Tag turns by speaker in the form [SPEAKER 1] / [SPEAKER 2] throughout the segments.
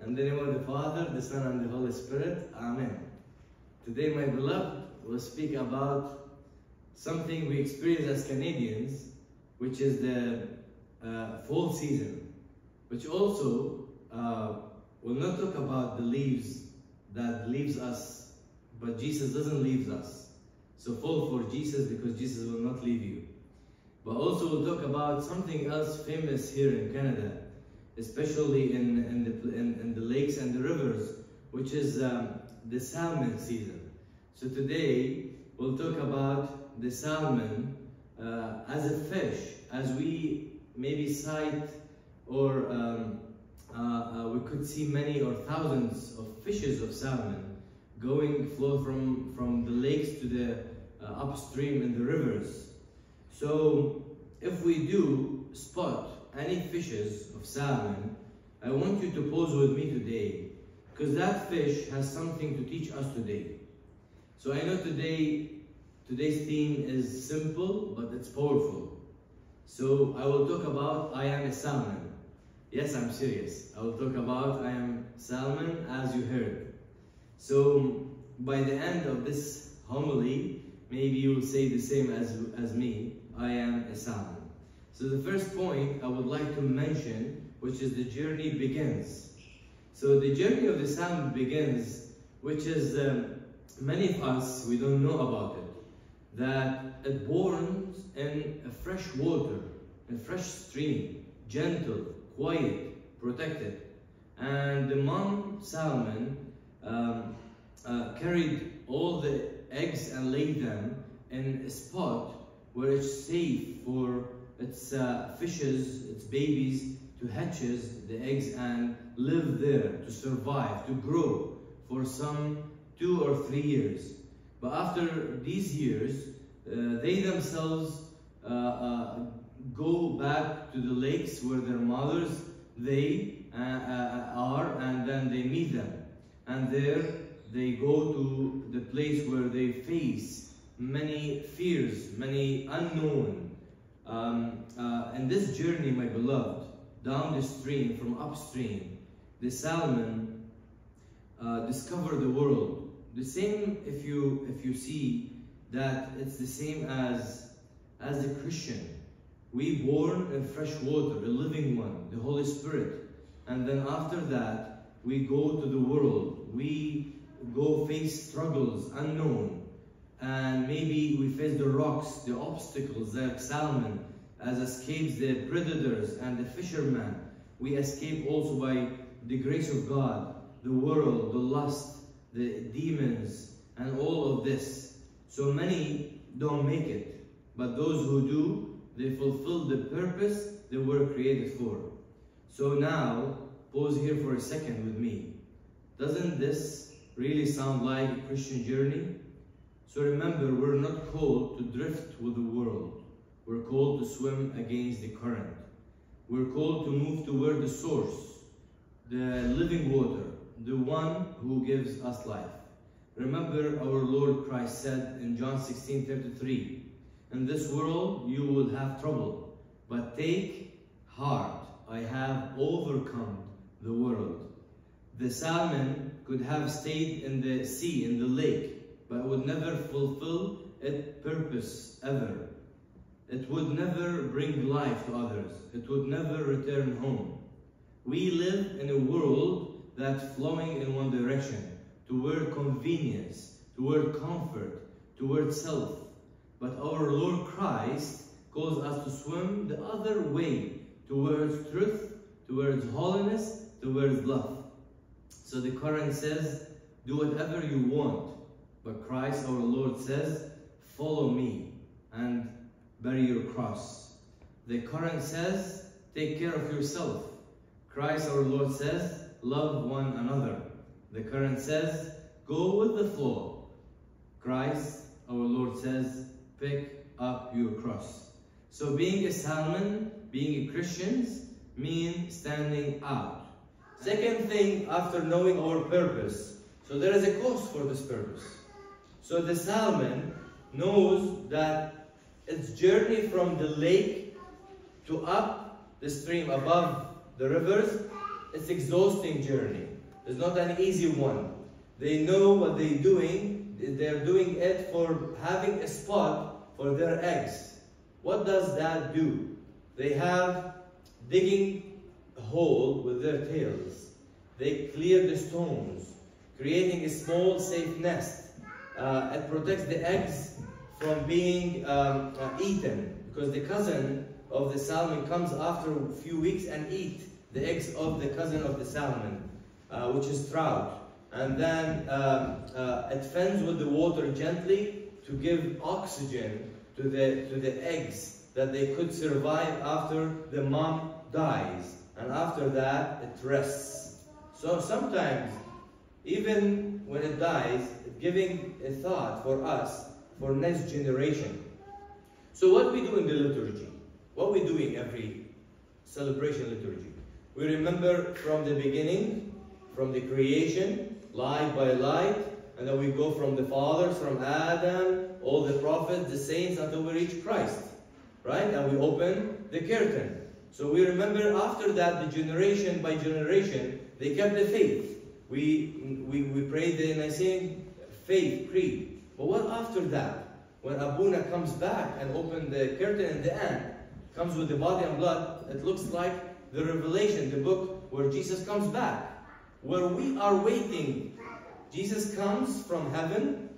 [SPEAKER 1] In the name of the Father, the Son, and the Holy Spirit. Amen. Today, my beloved, will speak about something we experience as Canadians, which is the fall season, which also will not talk about the leaves that leaves us, but Jesus doesn't leave us. So fall for Jesus, because Jesus will not leave you. But also we'll talk about something else famous here in Canada, especially in the lakes and the rivers, which is the salmon season. So today we'll talk about the salmon as a fish, as we maybe sight or we could see many or thousands of fishes of salmon flow from the lakes to the upstream in the rivers. So if we do spot any fishes of salmon, I want you to pause with me today, because that fish has something to teach us today. So I know today's theme is simple, but it's powerful. So I will talk about I am a salmon. Yes, I'm serious. I will talk about I am salmon, as you heard. So by the end of this homily, maybe you will say the same as me. I am a salmon. So the first point I would like to mention, which is the journey begins. So the journey of the salmon begins, which is many of us, we don't know about it, that it borns in a fresh water, in a fresh stream, gentle, quiet, protected. And the mom salmon carried all the eggs and laid them in a spot where it's safe for its fishes, its babies, to hatches the eggs and live there, to survive, to grow for some 2 or 3 years. But after these years, they themselves go back to the lakes where their mothers are, and then they meet them. And there they go to the place where they face many fears, many unknown. In this journey, my beloved, down the stream, from upstream, the salmon discover the world. The same, if you see that it's the same as a Christian. We born in fresh water, a living one, the Holy Spirit. And then after that, we go to the world. We go face struggles unknown. And maybe we face the rocks, the obstacles, the salmon, as escapes the predators and the fishermen. We escape also by the grace of God, the world, the lust, the demons, and all of this. So many don't make it, but those who do, they fulfill the purpose they were created for. So now, pause here for a second with me. Doesn't this really sound like a Christian journey? So remember, we're not called to drift with the world. We're called to swim against the current. We're called to move toward the source, the living water, the one who gives us life. Remember, our Lord Christ said in John 16:33, "In this world you will have trouble, but take heart, I have overcome the world." The salmon could have stayed in the sea, in the lake, but would never fulfill its purpose ever. It would never bring life to others. It would never return home. We live in a world that's flowing in one direction, toward convenience, toward comfort, toward self. But our Lord Christ calls us to swim the other way, towards truth, towards holiness, towards love. So the current says, do whatever you want. But Christ, our Lord, says, follow me and bear your cross. The current says, take care of yourself. Christ, our Lord, says, love one another. The current says, go with the flow. Christ, our Lord, says, pick up your cross. So being a salmon, being a Christian, means standing out. Second thing, after knowing our purpose, so there is a cost for this purpose. So the salmon knows that its journey from the lake to up the stream above the rivers, it's exhausting journey. It's not an easy one. They know what they're doing. They're doing it for having a spot for their eggs. What does that do? They have digging a hole with their tails. They clear the stones, creating a small, safe nest. It protects the eggs from being eaten, because the cousin of the salmon comes after a few weeks and eat the eggs of the cousin of the salmon, which is trout. And then it fends with the water gently to give oxygen to the eggs, that they could survive after the mom dies. And after that, it rests. So sometimes, even when it dies, it's giving a thought for us, for next generation. So what we do in the liturgy, what we do in every celebration liturgy, we remember from the beginning, from the creation, light by light, and then we go from the fathers, from Adam, all the prophets, the saints, until we reach Christ, right? And we open the curtain. So we remember after that, the generation by generation, they kept the faith. We prayed the Nicene faith creed. But what after that? When Abuna comes back and opens the curtain in the end, comes with the body and blood, it looks like the Revelation, the book where Jesus comes back, where we are waiting. Jesus comes from heaven,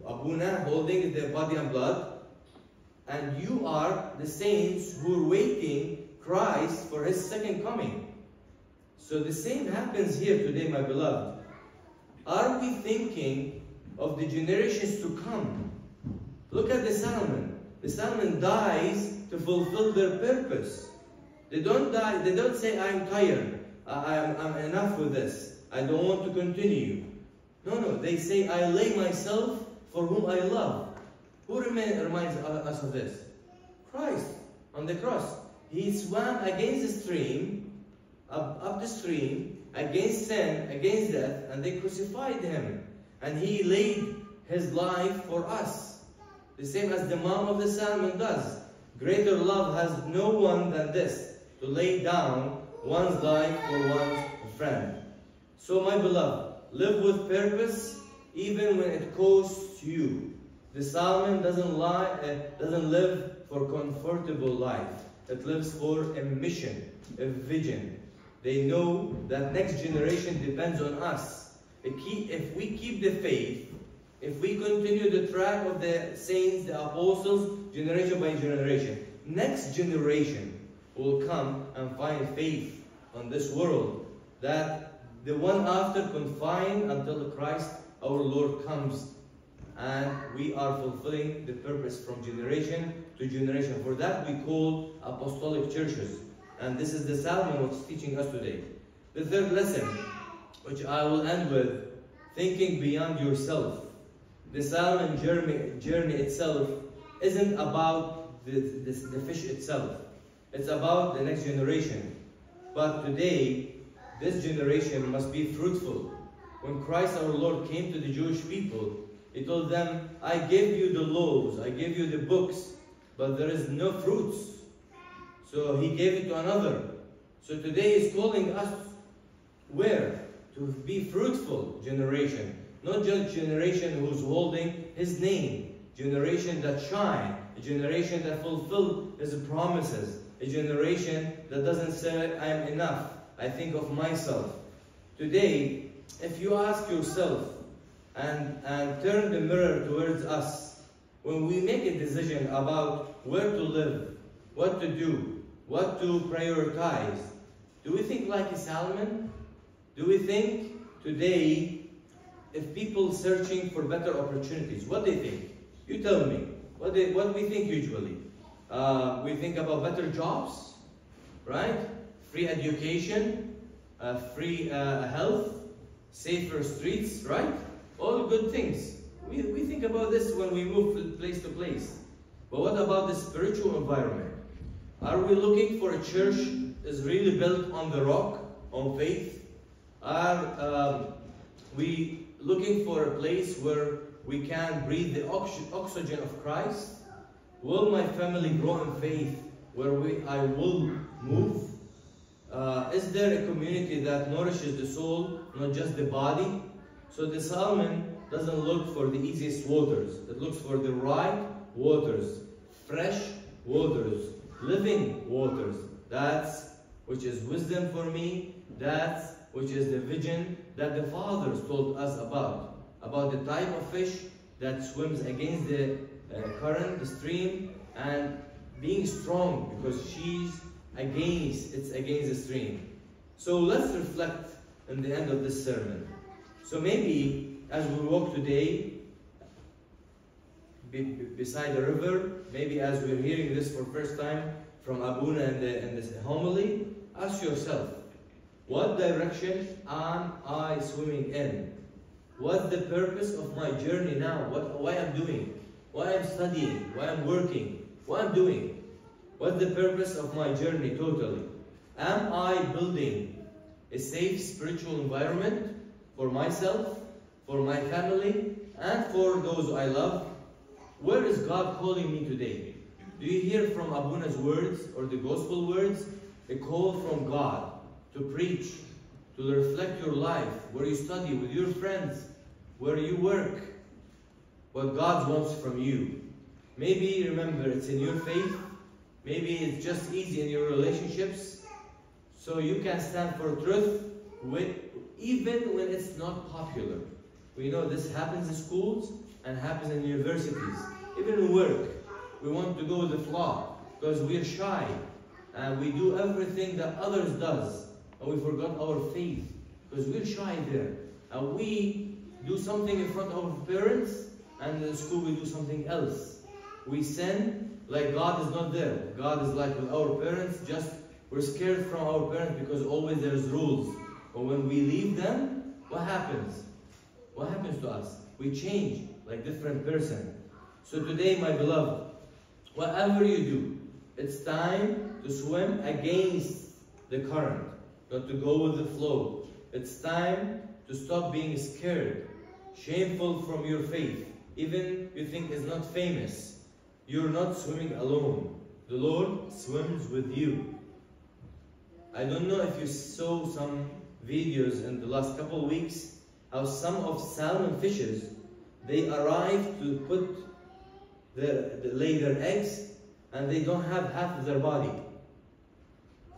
[SPEAKER 1] Abuna holding the body and blood, and you are the saints who are waiting Christ for his second coming. So the same happens here today, my beloved. Are we thinking of the generations to come? Look at the salmon. The salmon dies to fulfill their purpose. They don't die. They don't say, I'm tired. I'm enough with this. I don't want to continue. No. They say, I lay myself for whom I love. Who reminds us of this? Christ on the cross. He swam against the stream, up the stream, against sin, against death, and they crucified him. And he laid his life for us. The same as the mom of the salmon does. Greater love has no one than this, to lay down one's life for one's friend. So my beloved, live with purpose even when it costs you. The salmon doesn't live for comfortable life. It lives for a mission, a vision. They know that next generation depends on us. If we keep the faith, if we continue the track of the saints, the apostles, generation by generation, next generation will come and find faith on this world, that the one after confined until Christ our Lord comes, and we are fulfilling the purpose from generation to generation. For that we call apostolic churches. And this is the salmon what's teaching us today. The third lesson, which I will end with, thinking beyond yourself. The salmon journey itself isn't about the fish itself. It's about the next generation. But today, this generation must be fruitful. When Christ our Lord came to the Jewish people, he told them, I gave you the laws, I gave you the books, but there is no fruits. So he gave it to another. So today he's calling us where? To be fruitful generation. Not just generation who's holding his name. Generation that shine. A generation that fulfill his promises. A generation that doesn't say, I am enough. I think of myself. Today, if you ask yourself and turn the mirror towards us, when we make a decision about where to live, what to do, what to prioritize, do we think like a salmon? Do we think today, if people searching for better opportunities, what they think? You tell me. What we think usually? We think about better jobs, right? Free education, free health, safer streets, right? All good things. We think about this when we move from place to place. But what about the spiritual environment? Are we looking for a church is really built on the rock, on faith? Are we looking for a place where we can breathe the oxygen of Christ? Will my family grow in faith where I will move? Is there a community that nourishes the soul, not just the body? So the salmon doesn't look for the easiest waters. It looks for the right waters, fresh waters, living waters. That's which is wisdom for me. That's which is the vision that the fathers told us about the type of fish that swims against the current, the stream, and being strong because it's against the stream. So let's reflect in the end of this sermon. So maybe as we walk today beside the river, maybe as we're hearing this for the first time from Abuna in this homily, ask yourself, what direction am I swimming in? What's the purpose of my journey now? Why I'm doing? Why I'm studying? Why I'm working? What I'm doing? What's the purpose of my journey totally? Am I building a safe spiritual environment for myself, for my family, and for those I love? Where is God calling me today? Do you hear from Abuna's words or the gospel words a call from God to preach, to reflect your life, where you study, with your friends, where you work, what God wants from you? Maybe, remember, it's in your faith. Maybe it's just easy in your relationships. So you can stand for truth even when it's not popular. We know this happens in schools and happens in universities. Even in work, we want to go with the flow because we're shy. And we do everything that others does. And we forgot our faith because we're shy there. And we do something in front of our parents, and in school we do something else. We sin like God is not there. God is like with our parents, just we're scared from our parents because always there's rules. But when we leave them, what happens? What happens to us? We change like different person. So today, my beloved, whatever you do, it's time to swim against the current, not to go with the flow. It's time to stop being scared, shameful from your faith. Even you think it's not famous. You're not swimming alone. The Lord swims with you. I don't know if you saw some videos in the last couple of weeks, how some of salmon fishes, they arrive to lay their eggs, and they don't have half of their body.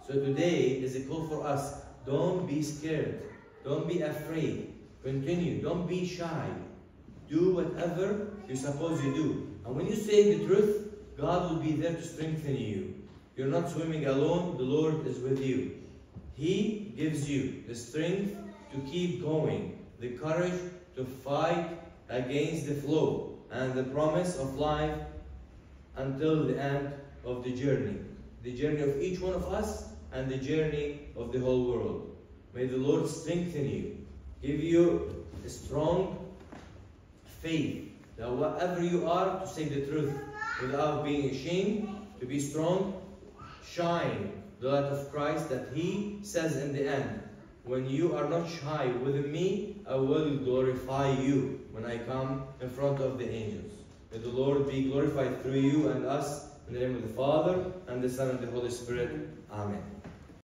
[SPEAKER 1] So today is a call for us. Don't be scared. Don't be afraid. Continue. Don't be shy. Do whatever you're supposed to do. And when you say the truth, God will be there to strengthen you. You're not swimming alone. The Lord is with you. He gives you the strength to keep going, the courage to fight against the flow, and the promise of life until the end of the journey of each one of us, and the journey of the whole world. May the Lord strengthen you, give you a strong faith that whatever you are, to say the truth without being ashamed, to be strong, shine the light of Christ, that He says in the end, when you are not shy with me, I will glorify you when I come in front of the angels. May the Lord be glorified through you and us, in the name of the Father, and the Son, and the Holy Spirit. Amen.